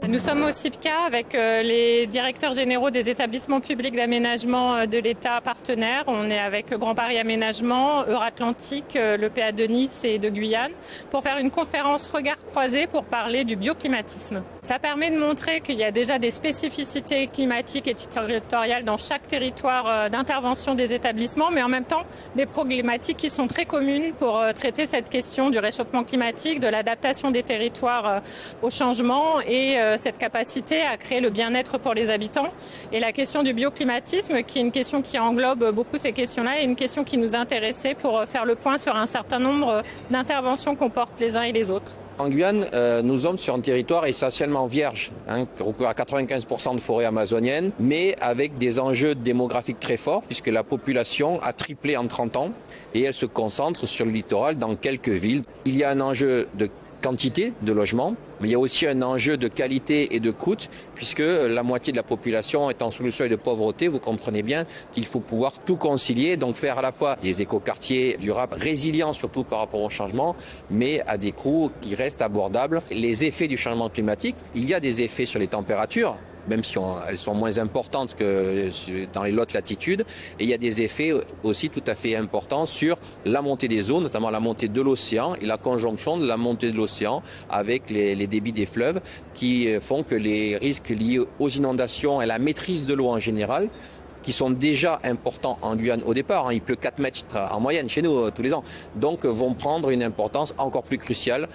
Nous sommes au CIPCA avec les directeurs généraux des établissements publics d'aménagement de l'État partenaires. On est avec Grand Paris Aménagement, Euratlantique, l'EPA de Nice et de Guyane pour faire une conférence regard croisé pour parler du bioclimatisme. Ça permet de montrer qu'il y a déjà des spécificités climatiques et territoriales dans chaque territoire d'intervention des établissements, mais en même temps des problématiques qui sont très communes pour traiter cette question du réchauffement climatique, de l'adaptation des territoires au changement et cette capacité à créer le bien-être pour les habitants. Et la question du bioclimatisme, qui est une question qui englobe beaucoup ces questions-là, est une question qui nous intéressait pour faire le point sur un certain nombre d'interventions qu'on porte les uns et les autres. En Guyane, nous sommes sur un territoire essentiellement vierge, qui recouvre à 95% de forêt amazonienne, mais avec des enjeux démographiques très forts, puisque la population a triplé en 30 ans et elle se concentre sur le littoral dans quelques villes. Il y a un enjeu de quantité de logements, mais il y a aussi un enjeu de qualité et de coût, puisque la moitié de la population est en sous le seuil de pauvreté. Vous comprenez bien qu'il faut pouvoir tout concilier, donc faire à la fois des écoquartiers durables, résilients surtout par rapport au changement, mais à des coûts qui restent abordables. Les effets du changement climatique, il y a des effets sur les températures, même si elles sont moins importantes que dans les hautes latitudes. Et il y a des effets aussi tout à fait importants sur la montée des eaux, notamment la montée de l'océan et la conjonction de la montée de l'océan avec les débits des fleuves qui font que les risques liés aux inondations et à la maîtrise de l'eau en général, qui sont déjà importants en Guyane au départ, il pleut 4 mètres en moyenne chez nous tous les ans, donc vont prendre une importance encore plus cruciale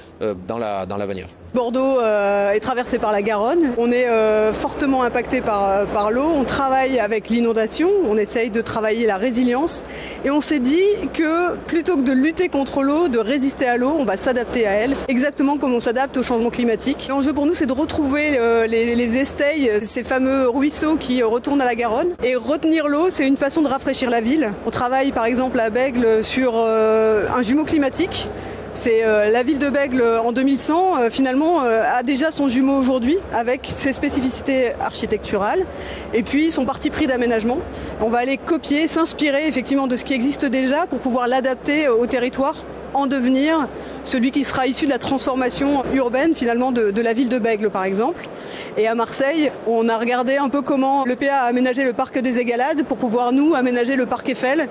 dans l'avenir. Bordeaux est traversé par la Garonne, on est fortement impacté par l'eau, on travaille avec l'inondation, on essaye de travailler la résilience et on s'est dit que plutôt que de lutter contre l'eau, de résister à l'eau, on va s'adapter à elle, exactement comme on s'adapte au changement climatique. L'enjeu pour nous, c'est de retrouver les esteilles, ces fameux ruisseaux qui retournent à la Garonne, et retenir l'eau, c'est une façon de rafraîchir la ville. On travaille par exemple à Bègles sur un jumeau climatique. C'est la ville de Bègles en 2100 finalement a déjà son jumeau aujourd'hui avec ses spécificités architecturales et puis son parti pris d'aménagement. On va aller copier, s'inspirer effectivement de ce qui existe déjà pour pouvoir l'adapter au territoire, en devenir celui qui sera issu de la transformation urbaine finalement de la ville de Bègles par exemple. Et à Marseille, on a regardé un peu comment l'EPA a aménagé le parc des Égalades pour pouvoir nous aménager le parc Eiffel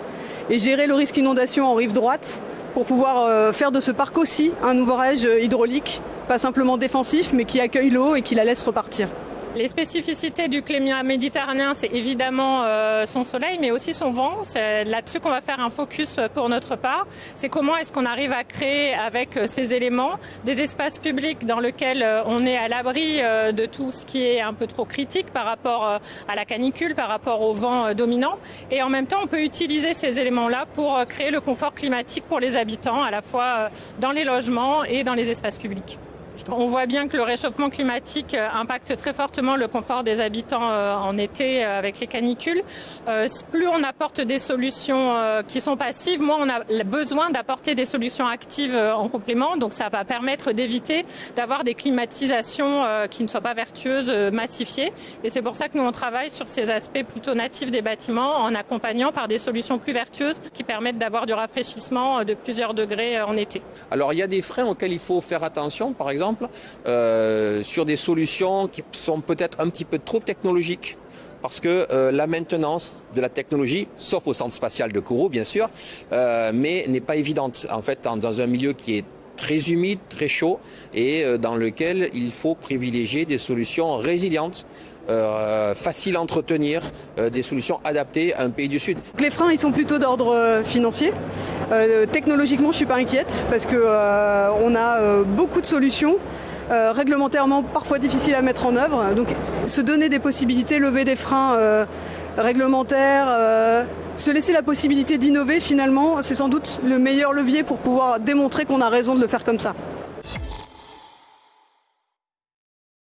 et gérer le risque inondation en rive droite pour pouvoir faire de ce parc aussi un ouvrage hydraulique, pas simplement défensif mais qui accueille l'eau et qui la laisse repartir. Les spécificités du climat méditerranéen, c'est évidemment son soleil, mais aussi son vent. C'est là-dessus qu'on va faire un focus pour notre part. C'est comment est-ce qu'on arrive à créer avec ces éléments des espaces publics dans lesquels on est à l'abri de tout ce qui est un peu trop critique par rapport à la canicule, par rapport au vent dominant. Et en même temps, on peut utiliser ces éléments-là pour créer le confort climatique pour les habitants, à la fois dans les logements et dans les espaces publics. On voit bien que le réchauffement climatique impacte très fortement le confort des habitants en été avec les canicules. Plus on apporte des solutions qui sont passives, moins on a besoin d'apporter des solutions actives en complément. Donc ça va permettre d'éviter d'avoir des climatisations qui ne soient pas vertueuses, massifiées. Et c'est pour ça que nous on travaille sur ces aspects plutôt natifs des bâtiments en accompagnant par des solutions plus vertueuses qui permettent d'avoir du rafraîchissement de plusieurs degrés en été. Alors il y a des freins auxquels il faut faire attention, par exemple sur des solutions qui sont peut-être un petit peu trop technologiques, parce que la maintenance de la technologie, sauf au centre spatial de Kourou bien sûr, mais n'est pas évidente en fait dans un milieu qui est très humide, très chaud et dans lequel il faut privilégier des solutions résilientes. Faciles à entretenir, des solutions adaptées à un pays du Sud. Les freins, ils sont plutôt d'ordre financier. Technologiquement, je suis pas inquiète parce que on a beaucoup de solutions. Réglementairement parfois difficiles à mettre en œuvre. Donc se donner des possibilités, lever des freins réglementaires, se laisser la possibilité d'innover finalement, c'est sans doute le meilleur levier pour pouvoir démontrer qu'on a raison de le faire comme ça.